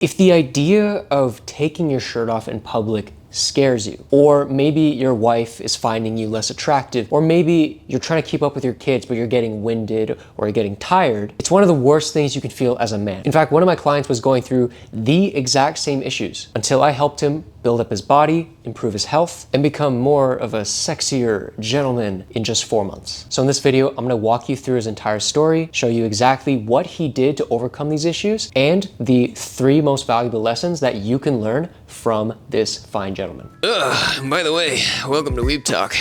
If the idea of taking your shirt off in public scares you, or maybe your wife is finding you less attractive, or maybe you're trying to keep up with your kids but you're getting winded or you're getting tired, it's one of the worst things you can feel as a man. In fact, one of my clients was going through the exact same issues until I helped him build up his body, improve his health, and become more of a sexier gentleman in just 4 months. So in this video, I'm gonna walk you through his entire story, show you exactly what he did to overcome these issues, and the 3 most valuable lessons that you can learn from this fine gentleman. By the way, welcome to Weeb Talk.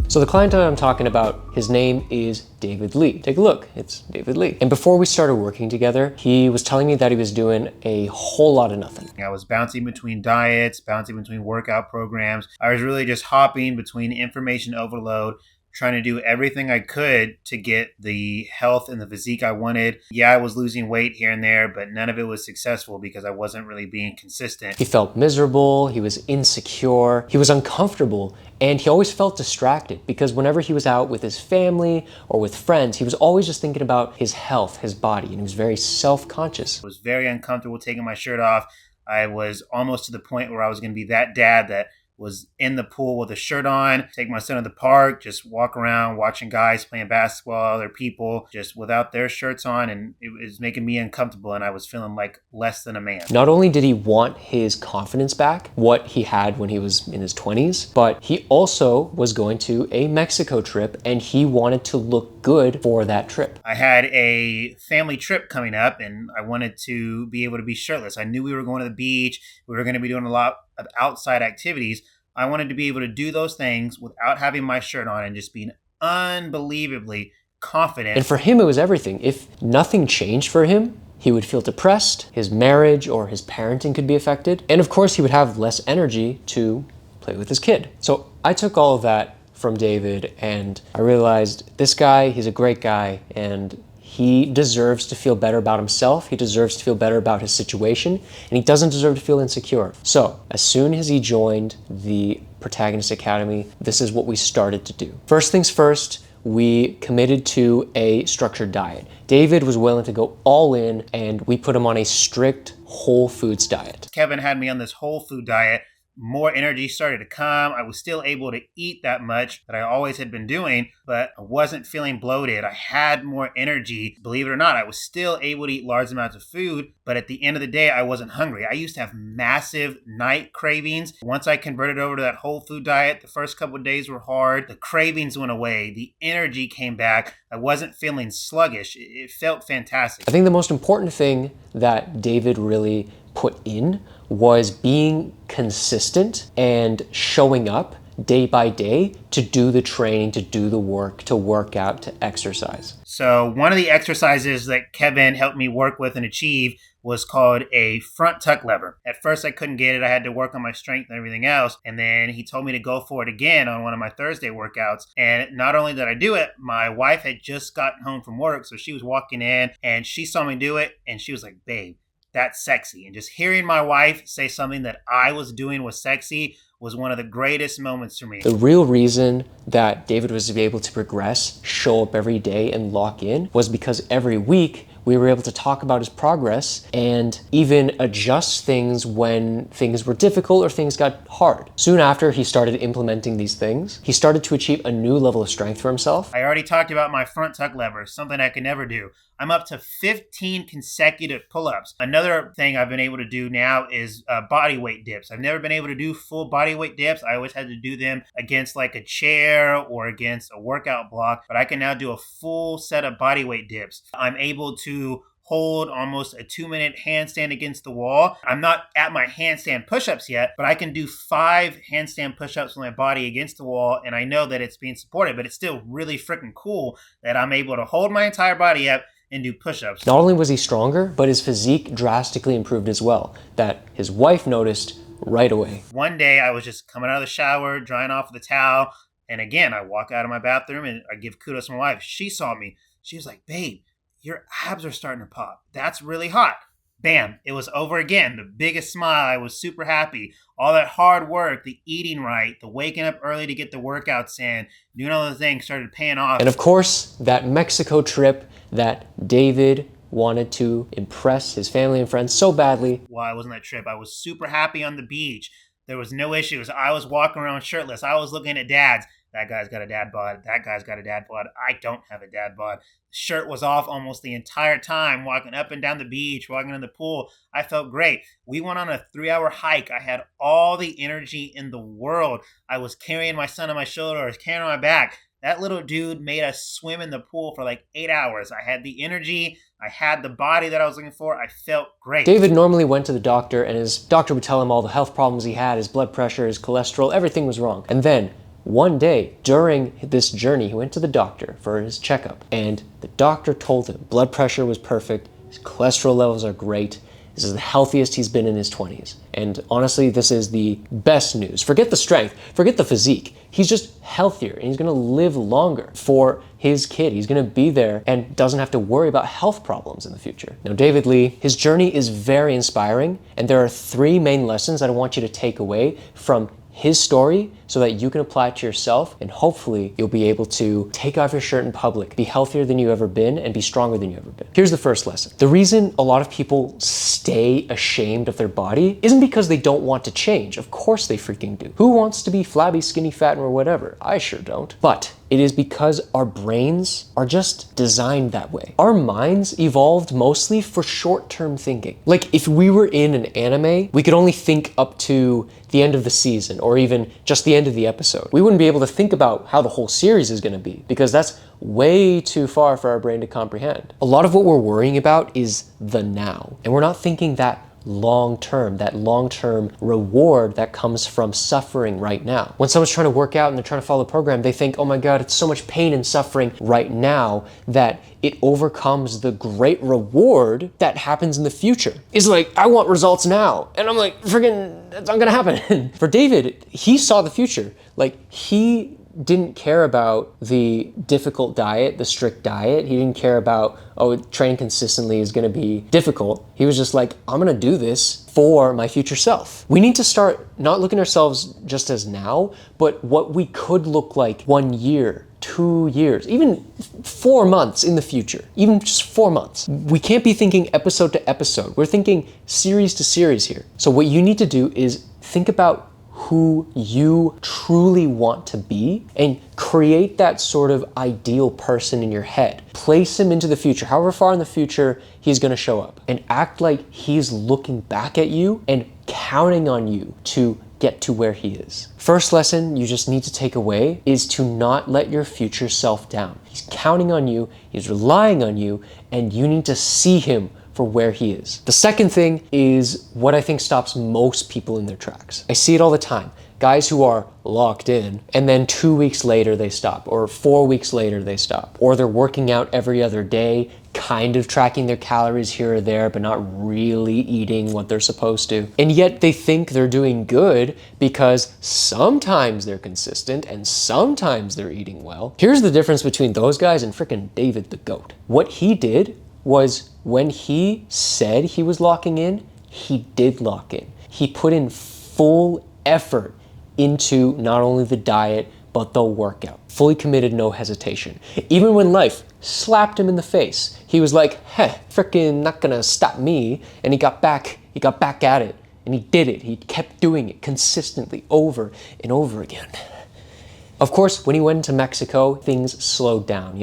So the client that I'm talking about, his name is David Lee. Take a look, it's David Lee. And before we started working together, he was telling me that he was doing a whole lot of nothing. I was bouncing between diets, bouncing between workout programs. I was really just hopping between information overload, trying to do everything I could to get the health and the physique I wanted. Yeah, I was losing weight here and there, but none of it was successful because I wasn't really being consistent. He felt miserable, he was insecure, he was uncomfortable, and he always felt distracted because whenever he was out with his family or with friends, he was always just thinking about his health, his body, and he was very self-conscious. I was very uncomfortable taking my shirt off. I was almost to the point where I was going to be that dad that was in the pool with a shirt on, take my son to the park, just walk around watching guys playing basketball, other people just without their shirts on, and it was making me uncomfortable and I was feeling like less than a man. Not only did he want his confidence back, what he had when he was in his 20s, but he also was going to a Mexico trip and he wanted to look good for that trip. I had a family trip coming up and I wanted to be able to be shirtless. I knew we were going to the beach. We were going to be doing a lot of outside activities. I wanted to be able to do those things without having my shirt on and just being unbelievably confident. And for him, it was everything. If nothing changed for him, he would feel depressed, his marriage or his parenting could be affected, and of course he would have less energy to play with his kid. So I took all of that from David and I realized this guy, he's a great guy, and he deserves to feel better about himself. He deserves to feel better about his situation, and he doesn't deserve to feel insecure. So as soon as he joined the Protagonist Academy, this is what we started to do. First things first, we committed to a structured diet. David was willing to go all in, and we put him on a strict whole foods diet. Kevin had me on this whole food diet. More energy started to come. I was still able to eat that much that I always had been doing, but I wasn't feeling bloated. I had more energy. Believe it or not, I was still able to eat large amounts of food, but at the end of the day, I wasn't hungry. I used to have massive night cravings. Once I converted over to that whole food diet, the first couple of days were hard. The cravings went away. The energy came back. I wasn't feeling sluggish. It felt fantastic. I think the most important thing that David really put in was being consistent and showing up day by day to do the training, to do the work, to work out, to exercise. So one of the exercises that Kevin helped me work with and achieve was called a front tuck lever. At first I couldn't get it. I had to work on my strength and everything else. And then he told me to go for it again on one of my Thursday workouts. And not only did I do it, my wife had just gotten home from work. So she was walking in and she saw me do it and she was like, "Babe, that's sexy." And just hearing my wife say something that I was doing was sexy was one of the greatest moments for me. The real reason that David was able to progress, show up every day and lock in was because every week we were able to talk about his progress and even adjust things when things were difficult or things got hard. Soon after he started implementing these things, he started to achieve a new level of strength for himself. I already talked about my front tuck lever, something I could never do. I'm up to 15 consecutive pull-ups. Another thing I've been able to do now is body weight dips. I've never been able to do full body weight dips. I always had to do them against like a chair or against a workout block, but I can now do a full set of body weight dips. I'm able to hold almost a 2-minute handstand against the wall. I'm not at my handstand push-ups yet, but I can do 5 handstand push-ups with my body against the wall, and I know that it's being supported, but it's still really freaking cool that I'm able to hold my entire body up and do push-ups. Not only was he stronger, but his physique drastically improved as well, that his wife noticed right away. One day I was just coming out of the shower, drying off with a towel, and again, I walk out of my bathroom and I give kudos to my wife. She saw me. She was like, "Babe, your abs are starting to pop. That's really hot." Bam, it was over again. The biggest smile. I was super happy. All that hard work, the eating right, the waking up early to get the workouts in, doing all the things started paying off. And of course, that Mexico trip that David wanted to impress his family and friends so badly. While I was on that trip, I was super happy on the beach. There was no issues. I was walking around shirtless. I was looking at dads. That guy's got a dad bod. That guy's got a dad bod. I don't have a dad bod. The shirt was off almost the entire time, walking up and down the beach, walking in the pool. I felt great. We went on a 3-hour hike. I had all the energy in the world. I was carrying my son on my shoulder. I was carrying on my back. That little dude made us swim in the pool for like 8 hours. I had the energy. I had the body that I was looking for. I felt great. David normally went to the doctor, and his doctor would tell him all the health problems he had, his blood pressure, his cholesterol, everything was wrong. And then one day during this journey, he went to the doctor for his checkup, and the doctor told him blood pressure was perfect, his cholesterol levels are great, this is the healthiest he's been in his 20s. And honestly, this is the best news. Forget the strength, forget the physique. He's just healthier, and he's gonna live longer for his kid. He's gonna be there and doesn't have to worry about health problems in the future. Now, David Lee, his journey is very inspiring, and there are 3 main lessons that I want you to take away from his story so that you can apply it to yourself, and hopefully you'll be able to take off your shirt in public, be healthier than you've ever been, and be stronger than you've ever been. Here's the first lesson. The reason a lot of people stay ashamed of their body isn't because they don't want to change. Of course they freaking do. Who wants to be flabby, skinny, fat, or whatever? I sure don't. But it is because our brains are just designed that way. Our minds evolved mostly for short-term thinking. Like if we were in an anime, we could only think up to the end of the season or even just the end of the episode. We wouldn't be able to think about how the whole series is gonna be because that's way too far for our brain to comprehend. A lot of what we're worrying about is the now, and we're not thinking that long-term reward that comes from suffering right now. When someone's trying to work out and they're trying to follow the program, they think, oh my God, it's so much pain and suffering right now that it overcomes the great reward that happens in the future. It's like, I want results now. And I'm like, friggin', that's not gonna happen. For David, he saw the future. Like, he didn't care about the difficult diet, the strict diet. He didn't care about, oh, training consistently is gonna be difficult. He was just like, I'm gonna do this for my future self. We need to start not looking at ourselves just as now, but what we could look like 1 year, 2 years, even 4 months in the future, even just 4 months. We can't be thinking episode to episode. We're thinking series to series here. So what you need to do is think about who you truly want to be and create that sort of ideal person in your head. Place him into the future, however far in the future he's gonna show up, and act like he's looking back at you and counting on you to get to where he is. First lesson you just need to take away is to not let your future self down. He's counting on you, he's relying on you, and you need to see him for where he is. The second thing is what I think stops most people in their tracks. I see it all the time. Guys who are locked in and then 2 weeks later they stop, or 4 weeks later they stop, or they're working out every other day, kind of tracking their calories here or there, but not really eating what they're supposed to. And yet they think they're doing good because sometimes they're consistent and sometimes they're eating well. Here's the difference between those guys and frickin' David the GOAT. What he did was when he said he was locking in, he did lock in. He put in full effort into not only the diet, but the workout. Fully committed, no hesitation. Even when life slapped him in the face, he was like, frickin' not gonna stop me. And he got back at it. And he did it. He kept doing it consistently over and over again. Of course, when he went to Mexico, things slowed down,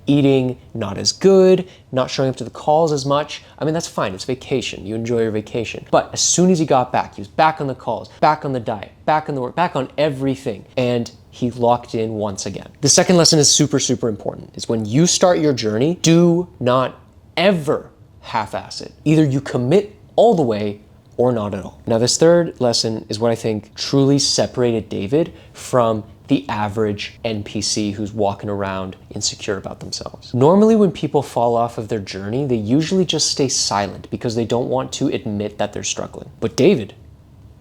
eating not as good, not showing up to the calls as much. I mean, that's fine, it's vacation, you enjoy your vacation. But as soon as he got back, he was back on the calls, back on the diet, back on the work, back on everything. And he locked in once again. The second lesson is super, super important. Is when you start your journey, do not ever half-ass it. Either you commit all the way or not at all. Now, this third lesson is what I think truly separated David from the average NPC who's walking around insecure about themselves. Normally when people fall off of their journey, they usually just stay silent because they don't want to admit that they're struggling. But David,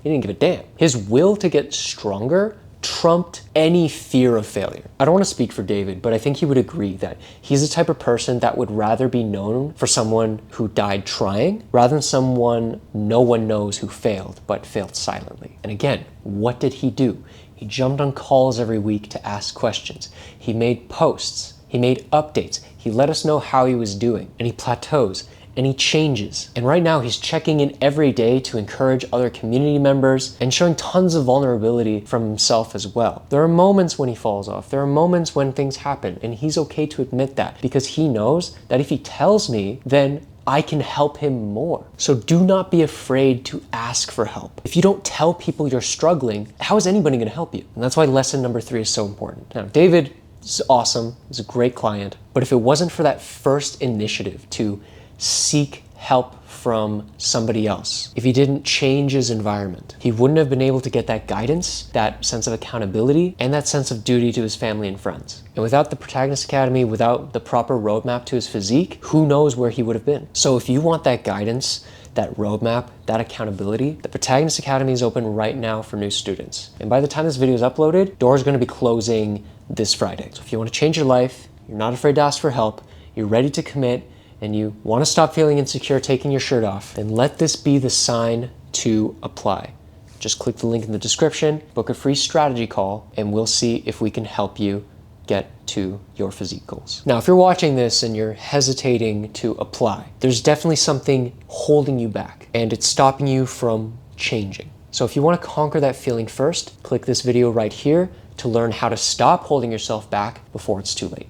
he didn't give a damn. His will to get stronger trumped any fear of failure. I don't want to speak for David, but I think he would agree that he's the type of person that would rather be known for someone who died trying rather than someone no one knows who failed, but failed silently. And again, what did he do? He jumped on calls every week to ask questions. He made posts. He made updates. He let us know how he was doing. And he plateaus and he changes. And right now he's checking in every day to encourage other community members and showing tons of vulnerability from himself as well. There are moments when he falls off. There are moments when things happen, and he's okay to admit that because he knows that if he tells me, then I can help him more. So do not be afraid to ask for help. If you don't tell people you're struggling, how is anybody going to help you? And that's why lesson number 3 is so important. Now, David is awesome. He's a great client. But if it wasn't for that first initiative to seek help from somebody else, if he didn't change his environment, he wouldn't have been able to get that guidance, that sense of accountability, and that sense of duty to his family and friends. And without the Protagonist Academy, without the proper roadmap to his physique, who knows where he would have been. So if you want that guidance, that roadmap, that accountability, the Protagonist Academy is open right now for new students. And by the time this video is uploaded, doors are going to be closing this Friday. So if you want to change your life, you're not afraid to ask for help, you're ready to commit, and you want to stop feeling insecure taking your shirt off, then let this be the sign to apply. Just click the link in the description, book a free strategy call, and we'll see if we can help you get to your physique goals. Now, if you're watching this and you're hesitating to apply, there's definitely something holding you back, and it's stopping you from changing. So if you want to conquer that feeling first, click this video right here to learn how to stop holding yourself back before it's too late.